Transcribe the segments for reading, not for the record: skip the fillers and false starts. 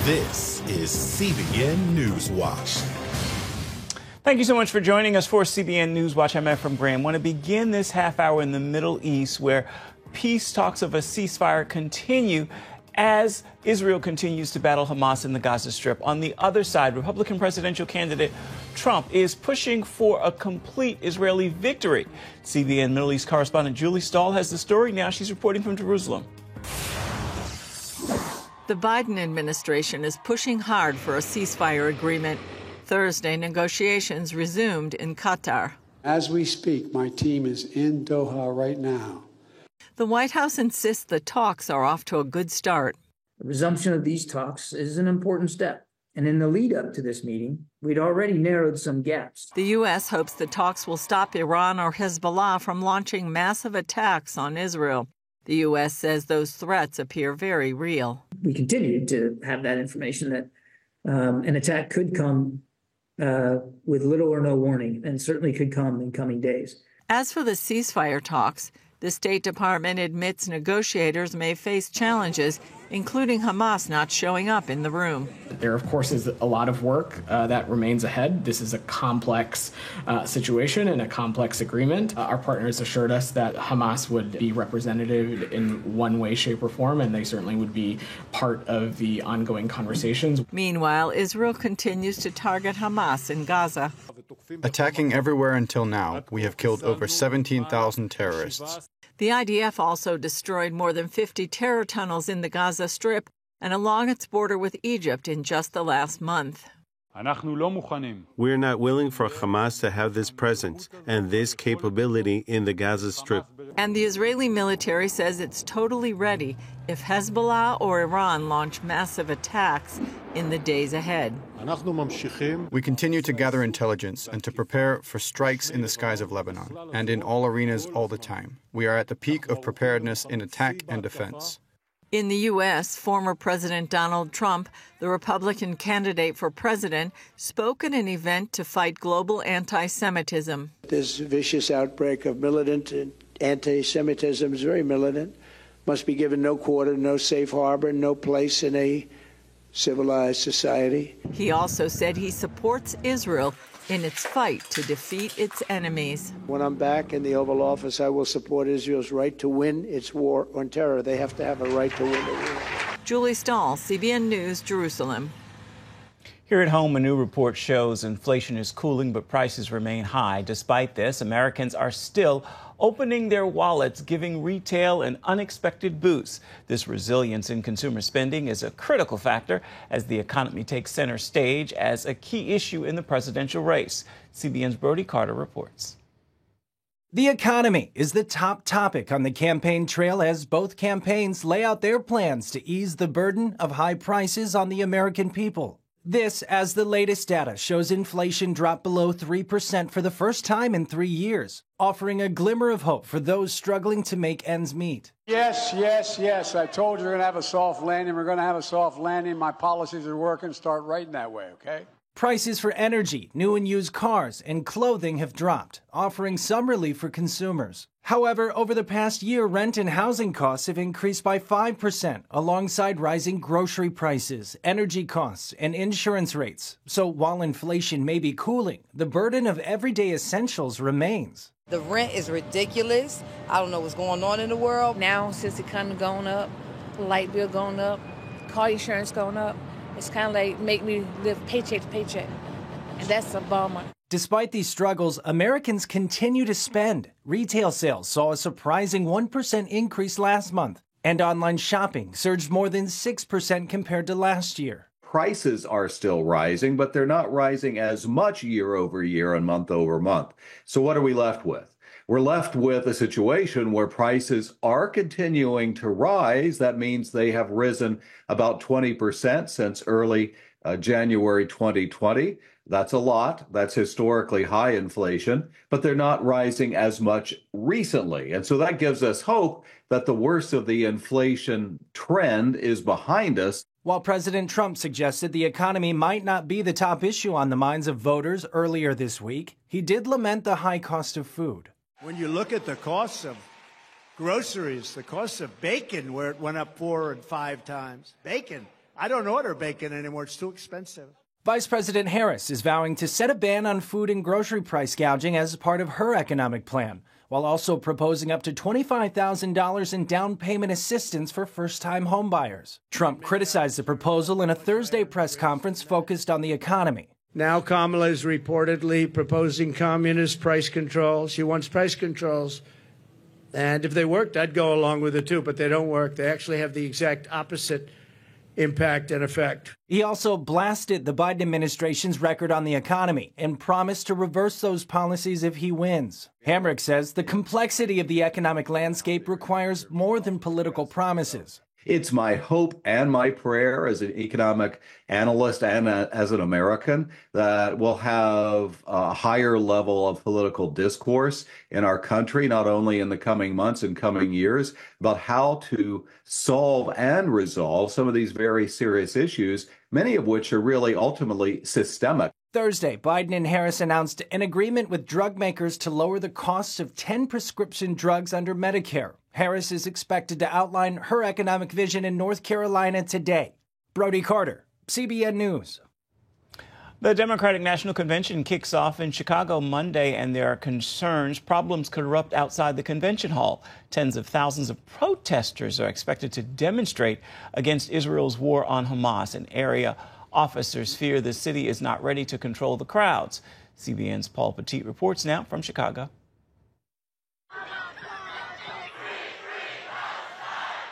This is CBN NewsWatch. Thank you so much for joining us for CBN NewsWatch. I'm Efrem Graham. I want to begin this half hour in the Middle East, where peace talks of a ceasefire continue as Israel continues to battle Hamas in the Gaza Strip. On the other side, Republican presidential candidate Trump is pushing for a complete Israeli victory. CBN Middle East correspondent Julie Stahl has the story now. She's reporting from Jerusalem. The Biden administration is pushing hard for a ceasefire agreement. Thursday, negotiations resumed in Qatar. As we speak, my team is in Doha right now. The White House insists the talks are off to a good start. The resumption of these talks is an important step. And in the lead up to this meeting, we'd already narrowed some gaps. The U.S. hopes the talks will stop Iran or Hezbollah from launching massive attacks on Israel. The U.S. says those threats appear very real. We continue to have that information that an attack could come with little or no warning, and certainly could come in coming days. As for the ceasefire talks, the State Department admits negotiators may face challenges, including Hamas not showing up in the room. There, of course, is a lot of work that remains ahead. This is a complex situation and a complex agreement. Our partners assured us that Hamas would be representative in one way, shape, or form, and they certainly would be part of the ongoing conversations. Meanwhile, Israel continues to target Hamas in Gaza. Attacking everywhere until now, we have killed over 17,000 terrorists. The IDF also destroyed more than 50 terror tunnels in the Gaza Strip and along its border with Egypt in just the last month. We're not willing for Hamas to have this presence and this capability in the Gaza Strip. And the Israeli military says it's totally ready if Hezbollah or Iran launch massive attacks in the days ahead. We continue to gather intelligence and to prepare for strikes in the skies of Lebanon and in all arenas all the time. We are at the peak of preparedness in attack and defense. In the U.S., former President Donald Trump, the Republican candidate for president, spoke at an event to fight global anti-Semitism. This vicious outbreak of militant anti-Semitism is very militant, must be given no quarter, no safe harbor, no place in a civilized society. He also said he supports Israel in its fight to defeat its enemies. When I'm back in the Oval Office, I will support Israel's right to win its war on terror. They have to have a right to win the war. Julie Stahl, CBN News, Jerusalem. Here at home, a new report shows inflation is cooling, but prices remain high. Despite this, Americans are still opening their wallets, giving retail an unexpected boost. This resilience in consumer spending is a critical factor as the economy takes center stage as a key issue in the presidential race. CBN's Brody Carter reports. The economy is the top topic on the campaign trail as both campaigns lay out their plans to ease the burden of high prices on the American people. This as the latest data shows inflation dropped below 3% for the first time in 3 years, offering a glimmer of hope for those struggling to make ends meet. Yes. I told you we're going to have a soft landing. We're going to have a soft landing. My policies are working. Start writing that way, okay? Prices for energy, new and used cars, and clothing have dropped, offering some relief for consumers. However, over the past year, rent and housing costs have increased by 5%, alongside rising grocery prices, energy costs, and insurance rates. So while inflation may be cooling, the burden of everyday essentials remains. The rent is ridiculous. I don't know what's going on in the world. Now, since the economy going up, light bill going up, car insurance going up, it's kind of like make me live paycheck to paycheck, and that's a bummer. Despite these struggles, Americans continue to spend. Retail sales saw a surprising 1% increase last month, and online shopping surged more than 6% compared to last year. Prices are still rising, but they're not rising as much year over year and month over month. So what are we left with? We're left with a situation where prices are continuing to rise. That means they have risen about 20% since early January 2020. That's a lot. That's historically high inflation, but they're not rising as much recently. And so that gives us hope that the worst of the inflation trend is behind us. While President Trump suggested the economy might not be the top issue on the minds of voters earlier this week, he did lament the high cost of food. When you look at the costs of groceries, the cost of bacon, where it went up 4 and 5 times, bacon I don't order bacon anymore. It's too expensive. Vice President Harris is vowing to set a ban on food and grocery price gouging as part of her economic plan, while also proposing up to $25,000 in down payment assistance for first-time homebuyers. Trump criticized the proposal in a Thursday press conference focused on the economy. Now Kamala is reportedly proposing communist price controls. She wants price controls. And if they worked, I'd go along with it too, but they don't work. They actually have the exact opposite impact and effect. He also blasted the Biden administration's record on the economy and promised to reverse those policies if he wins. Hamrick says the complexity of the economic landscape requires more than political promises. It's my hope and my prayer as an economic analyst and as an American that we'll have a higher level of political discourse in our country, not only in the coming months and coming years, about how to solve and resolve some of these very serious issues, many of which are really ultimately systemic. Thursday, Biden and Harris announced an agreement with drug makers to lower the costs of 10 prescription drugs under Medicare. Harris is expected to outline her economic vision in North Carolina today. Brody Carter, CBN News. The Democratic National Convention kicks off in Chicago Monday, and there are concerns problems could erupt outside the convention hall. Tens of thousands of protesters are expected to demonstrate against Israel's war on Hamas, an area officers fear the city is not ready to control the crowds. CBN's Paul Petit reports now from Chicago.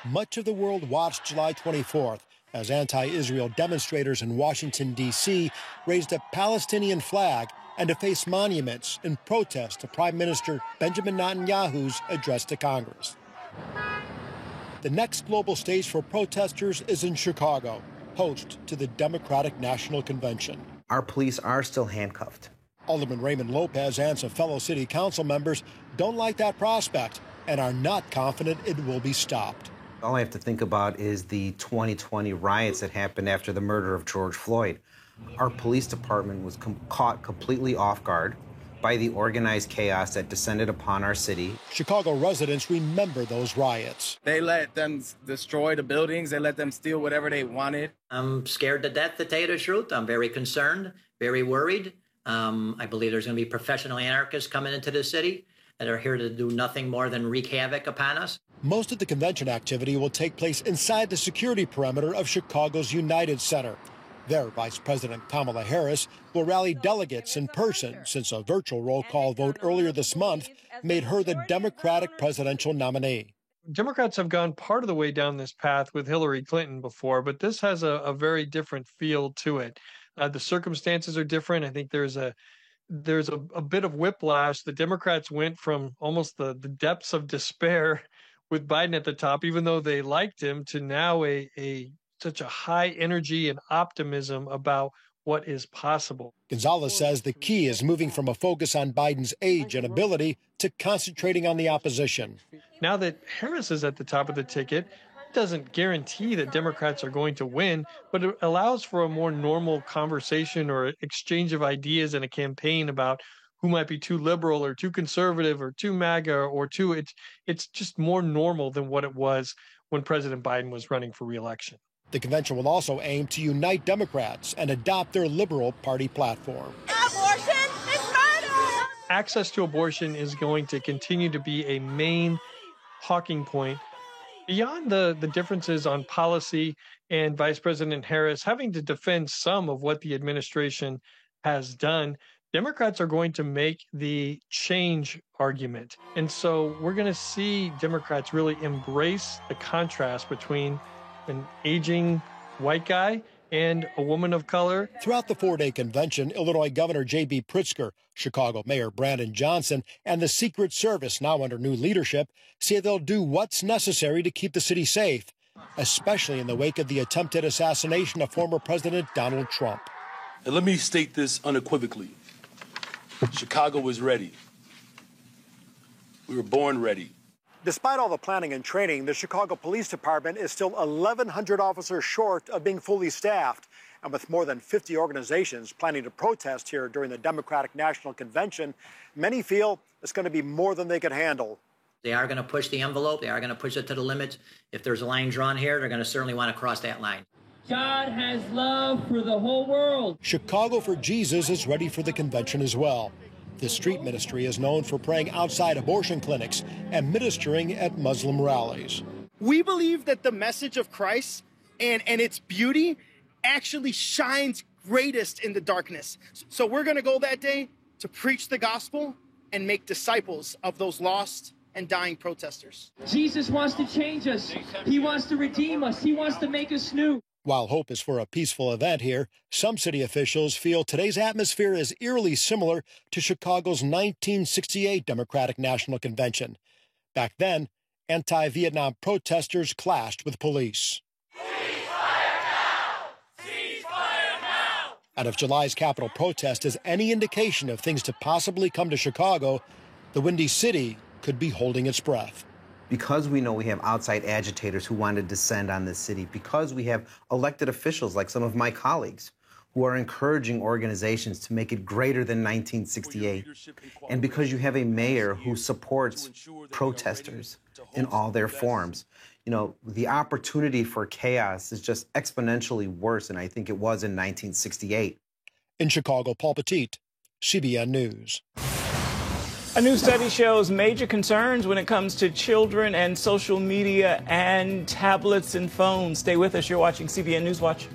Much of the world watched July 24th as anti-Israel demonstrators in Washington, D.C. raised a Palestinian flag and defaced monuments in protest to Prime Minister Benjamin Netanyahu's address to Congress. The next global stage for protesters is in Chicago, host to the Democratic National Convention. Our police are still handcuffed. Alderman Raymond Lopez and some fellow city council members don't like that prospect and are not confident it will be stopped. All I have to think about is the 2020 riots that happened after the murder of George Floyd. Our police department was caught completely off guard by the organized chaos that descended upon our city. Chicago residents remember those riots. They let them destroy the buildings. They let them steal whatever they wanted. I'm scared to death, to tell you the truth. I'm very concerned, very worried. I believe there's going to be professional anarchists coming into the city that are here to do nothing more than wreak havoc upon us. Most of the convention activity will take place inside the security perimeter of Chicago's United Center. There, Vice President Kamala Harris will rally delegates in person since a virtual roll call vote earlier this month made her the Democratic presidential nominee. Democrats have gone part of the way down this path with Hillary Clinton before, but this has a very different feel to it. The circumstances are different. I think there's a bit of whiplash. The Democrats went from almost the depths of despair with Biden at the top, even though they liked him, to now such a high energy and optimism about what is possible. Gonzalez says the key is moving from a focus on Biden's age and ability to concentrating on the opposition. Now that Harris is at the top of the ticket, it doesn't guarantee that Democrats are going to win, but it allows for a more normal conversation or exchange of ideas in a campaign about who might be too liberal or too conservative or too MAGA or too, it's just more normal than what it was when President Biden was running for re-election. The convention will also aim to unite Democrats and adopt their liberal party platform. Abortion is murder! Access to abortion is going to continue to be a main talking point. Beyond the differences on policy and Vice President Harris having to defend some of what the administration has done, Democrats are going to make the change argument. And so we're going to see Democrats really embrace the contrast between an aging white guy and a woman of color. Throughout the four-day convention, Illinois Governor J.B. Pritzker, Chicago Mayor Brandon Johnson, and the Secret Service, now under new leadership, say they'll do what's necessary to keep the city safe, especially in the wake of the attempted assassination of former President Donald Trump. And let me state this unequivocally. Chicago was ready. We were born ready. Despite all the planning and training, the Chicago Police Department is still 1,100 officers short of being fully staffed. And with more than 50 organizations planning to protest here during the Democratic National Convention, many feel it's going to be more than they could handle. They are going to push the envelope. They are going to push it to the limit. If there's a line drawn here, they're going to certainly want to cross that line. God has love for the whole world. Chicago for Jesus is ready for the convention as well. The street ministry is known for praying outside abortion clinics and ministering at Muslim rallies. We believe that the message of Christ and its beauty actually shines greatest in the darkness. So we're going to go that day to preach the gospel and make disciples of those lost and dying protesters. Jesus wants to change us. He wants to redeem us. He wants to make us new. While hope is for a peaceful event here, some city officials feel today's atmosphere is eerily similar to Chicago's 1968 Democratic National Convention. Back then, anti-Vietnam protesters clashed with police. Ceasefire now! Ceasefire now! And if July's Capitol protest is any indication of things to possibly come to Chicago, the Windy City could be holding its breath. Because we know we have outside agitators who want to descend on this city, because we have elected officials like some of my colleagues who are encouraging organizations to make it greater than 1968, and because you have a mayor who supports protesters in all their forms, you know, the opportunity for chaos is just exponentially worse than I think it was in 1968. In Chicago, Paul Petit, CBN News. A new study shows major concerns when it comes to children and social media and tablets and phones. Stay with us. You're watching CBN News Watch.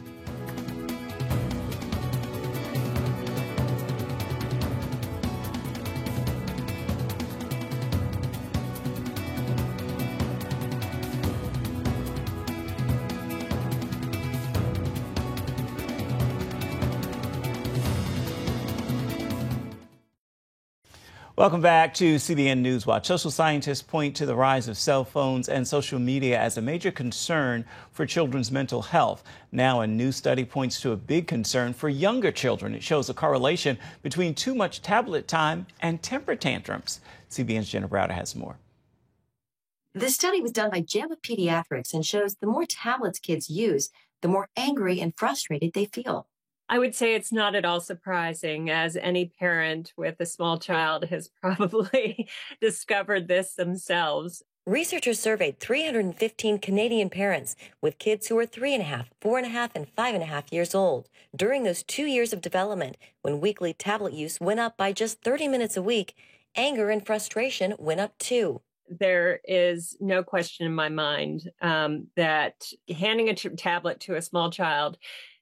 Welcome back to CBN News Watch. Social scientists point to the rise of cell phones and social media as a major concern for children's mental health. Now, a new study points to a big concern for younger children. It shows a correlation between too much tablet time and temper tantrums. CBN's Jenna Browder has more. This study was done by JAMA Pediatrics and shows the more tablets kids use, the more angry and frustrated they feel. I would say it's not at all surprising, as any parent with a small child has probably discovered this themselves. Researchers surveyed 315 Canadian parents with kids who were 3.5, 4.5, and 5.5 years old. During those 2 years of development, when weekly tablet use went up by just 30 minutes a week, anger and frustration went up too. There is no question in my mind that handing a tablet to a small child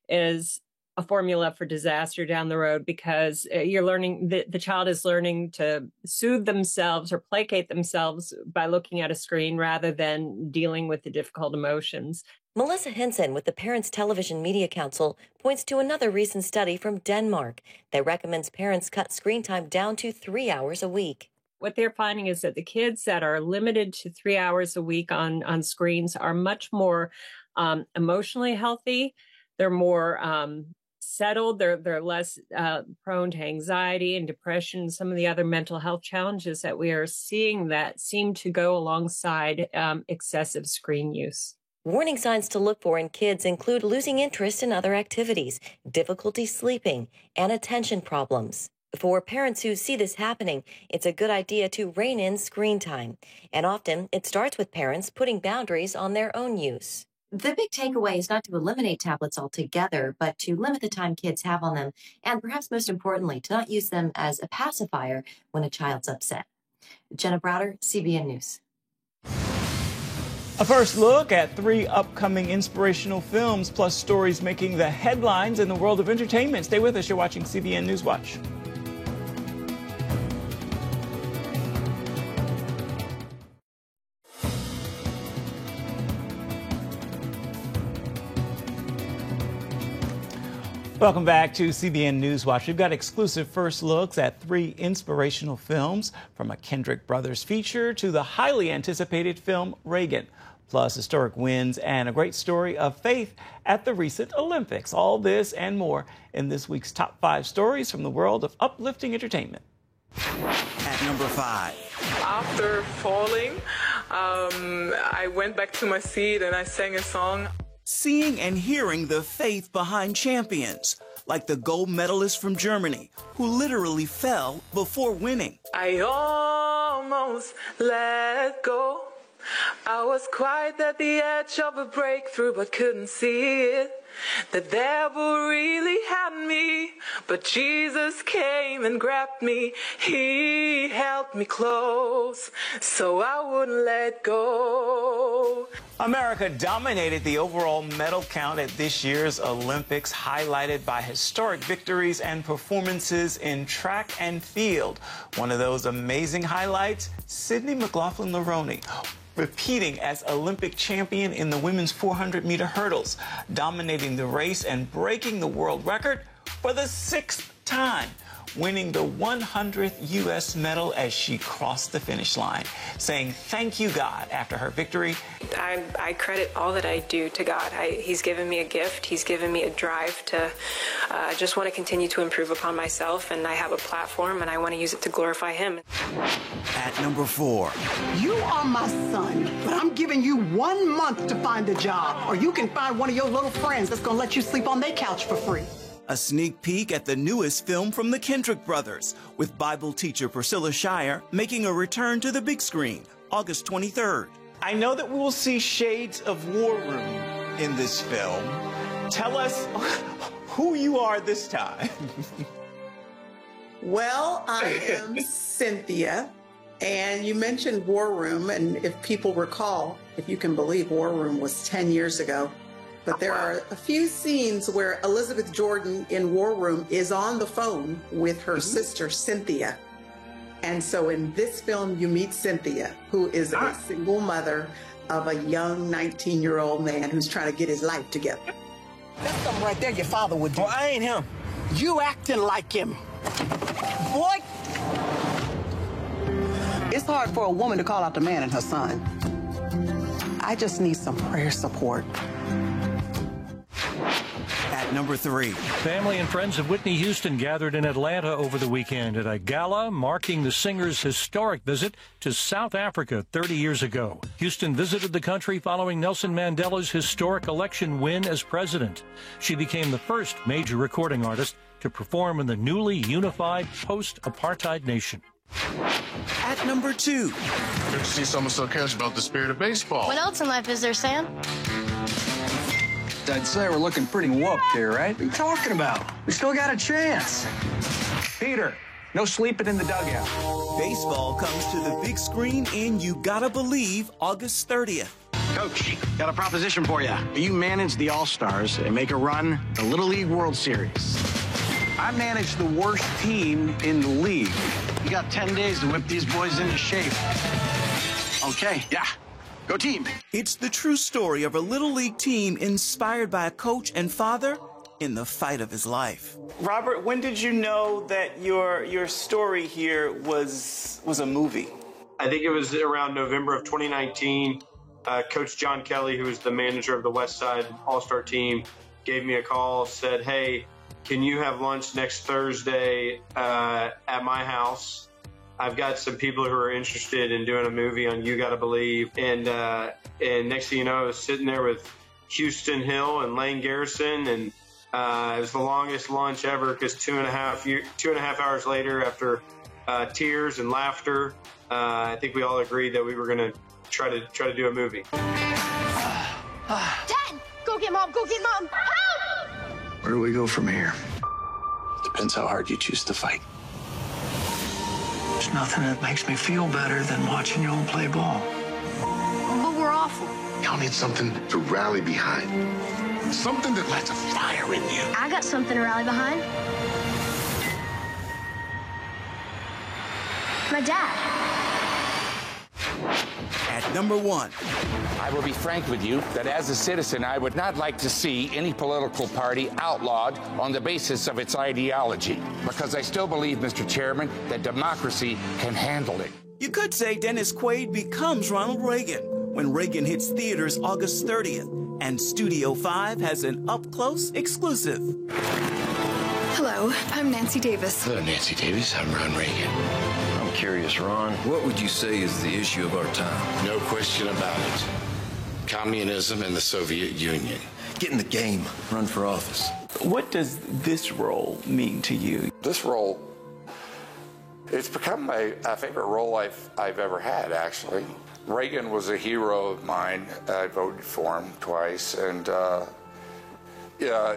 is a formula for disaster down the road, because you're learning, the child is learning to soothe themselves or placate themselves by looking at a screen rather than dealing with the difficult emotions. Melissa Henson with the Parents Television Media Council points to another recent study from Denmark that recommends parents cut screen time down to 3 hours a week. What they're finding is that the kids that are limited to 3 hours a week on screens are much more emotionally healthy. They're more settled. They're less prone to anxiety and depression, and some of the other mental health challenges that we are seeing that seem to go alongside excessive screen use. Warning signs to look for in kids include losing interest in other activities, difficulty sleeping, and attention problems. For parents who see this happening, it's a good idea to rein in screen time. And often, it starts with parents putting boundaries on their own use. The big takeaway is not to eliminate tablets altogether, but to limit the time kids have on them, and perhaps most importantly, to not use them as a pacifier when a child's upset. Jenna Browder, CBN News. A first look at 3 upcoming inspirational films, plus stories making the headlines in the world of entertainment. Stay with us. You're watching CBN News Watch. Welcome back to CBN News Watch. We've got exclusive first looks at 3 inspirational films, from a Kendrick Brothers feature to the highly anticipated film Reagan, plus historic wins and a great story of faith at the recent Olympics. All this and more in this week's top 5 stories from the world of uplifting entertainment. At number 5. After falling, I went back to my seat and I sang a song. Seeing and hearing the faith behind champions, like the gold medalist from Germany, who literally fell before winning. I almost let go. I was quite at the edge of a breakthrough, but couldn't see it. The devil really had me, but Jesus came and grabbed me. He held me close, so I wouldn't let go. America dominated the overall medal count at this year's Olympics, highlighted by historic victories and performances in track and field. One of those amazing highlights, Sydney McLaughlin-Leroney, repeating as Olympic champion in the women's 400-meter hurdles, dominating the race and breaking the world record for the 6th time, winning the 100th U.S. medal as she crossed the finish line, saying thank you, God, after her victory. I credit all that I do to God. He's given me a gift. He's given me a drive to just want to continue to improve upon myself, and I have a platform, and I want to use it to glorify Him. At number 4. You are my son, but I'm giving you 1 month to find a job, or you can find one of your little friends that's going to let you sleep on their couch for free. A sneak peek at the newest film from the Kendrick brothers, with Bible teacher Priscilla Shirer making a return to the big screen, August 23rd. I know that we will see shades of War Room in this film. Tell us who you are this time. Well, I am Cynthia, and you mentioned War Room, and if people recall, if you can believe, War Room was 10 years ago. But there are a few scenes where Elizabeth Jordan in War Room is on the phone with her sister, Cynthia. And so in this film, you meet Cynthia, who is a single mother of a young 19-year-old man who's trying to get his life together. That's something right there your father would do. Well, I ain't him. You acting like him. Boy! It's hard for a woman to call out the man and her son. I just need some prayer support. At number 3. Family and friends of Whitney Houston gathered in Atlanta over the weekend at a gala marking the singer's historic visit to South Africa 30 years ago. Houston visited the country following Nelson Mandela's historic election win as president. She became the first major recording artist to perform in the newly unified post-apartheid nation. At number 2. Good to see someone so cares about the spirit of baseball. What else in life is there, Sam? I'd say we're looking pretty whooped here, right? What are you talking about? We still got a chance. Peter, no sleeping in the dugout. Baseball comes to the big screen in You Gotta Believe, August 30th. Coach, got a proposition for you. You manage the All-Stars and make a run the Little League World Series. I manage the worst team in the league. You got 10 days to whip these boys into shape. Okay, yeah. Go team. It's the true story of a Little League team inspired by a coach and father in the fight of his life. Robert, when did you know that your story here was a movie? I think it was around November of 2019. Coach John Kelly, who is the manager of the West Side All-Star team, gave me a call, said, hey, can you have lunch next Thursday at my house? I've got some people who are interested in doing a movie on You Gotta Believe. And next thing you know, I was sitting there with Houston Hill and Lane Garrison, and it was the longest lunch ever because 2.5 hours later, after tears and laughter, I think we all agreed that we were going to try to do a movie. Dad, go get Mom, go get Mom. Help! Where do we go from here? Depends how hard you choose to fight. There's nothing that makes me feel better than watching you all play ball. But we're awful. Y'all need something to rally behind. Something that lights a fire in you. I got something to rally behind. My dad. At number 1. I will be frank with you that as a citizen, I would not like to see any political party outlawed on the basis of its ideology, because I still believe, Mr. Chairman, that democracy can handle it. You could say Dennis Quaid becomes Ronald Reagan when Reagan hits theaters August 30th, and Studio 5 has an up-close exclusive. Hello, I'm Nancy Davis. Hello, Nancy Davis. I'm Ron Reagan. I'm curious, Ron. What would you say is the issue of our time? No question about it. Communism and the Soviet Union. Get in the game. Run for office. What does this role mean to you? This role, it's become my favorite role I've ever had, actually. Reagan was a hero of mine. I voted for him twice, and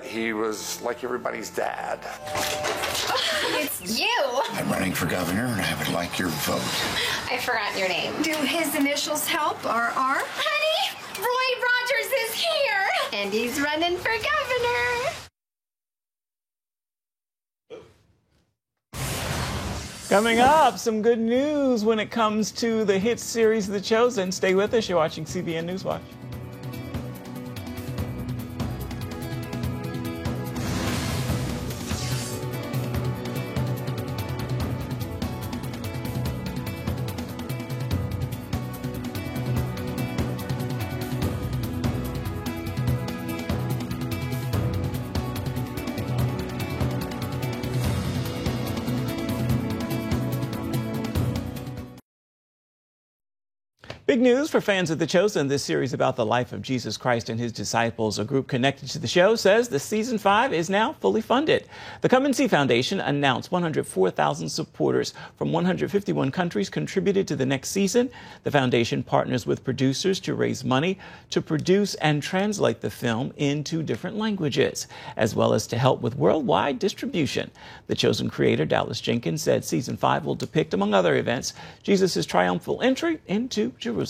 he was like everybody's dad. It's you. I'm running for governor, and I would like your vote. I forgot your name. Do his initials help, or R? Honey, Roy Rogers is here, and he's running for governor. Coming up, some good news when it comes to the hit series The Chosen. Stay with us. You're watching CBN News Watch. Big news for fans of The Chosen. This series about the life of Jesus Christ and his disciples. A group connected to the show says the season 5 is now fully funded. The Come and See Foundation announced 104,000 supporters from 151 countries contributed to the next season. The foundation partners with producers to raise money to produce and translate the film into different languages, as well as to help with worldwide distribution. The Chosen creator, Dallas Jenkins, said season 5 will depict, among other events, Jesus' triumphal entry into Jerusalem.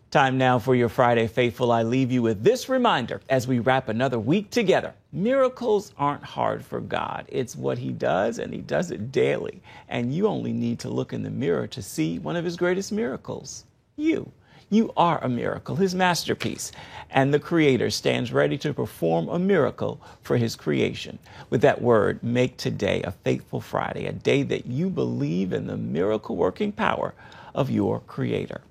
Time now for your Friday Faithful. I leave you with this reminder as we wrap another week together. Miracles aren't hard for God. It's what he does, and he does it daily. And you only need to look in the mirror to see one of his greatest miracles. You are a miracle, his masterpiece. And the Creator stands ready to perform a miracle for his creation. With that word, make today a faithful Friday, a day that you believe in the miracle-working power of your Creator.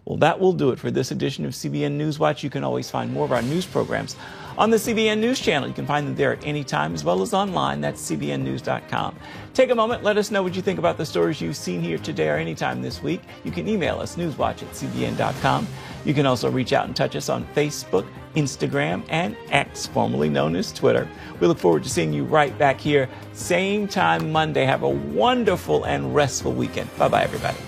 Well, that will do it for this edition of CBN News Watch. You can always find more of our news programs on the CBN News Channel. You can find them there at any time, as well as online. That's cbnnews.com. Take a moment. Let us know what you think about the stories you've seen here today or anytime this week. You can email us, newswatch@cbn.com. You can also reach out and touch us on Facebook, Instagram, and X, formerly known as Twitter. We look forward to seeing you right back here, same time Monday. Have a wonderful and restful weekend. Bye-bye, everybody.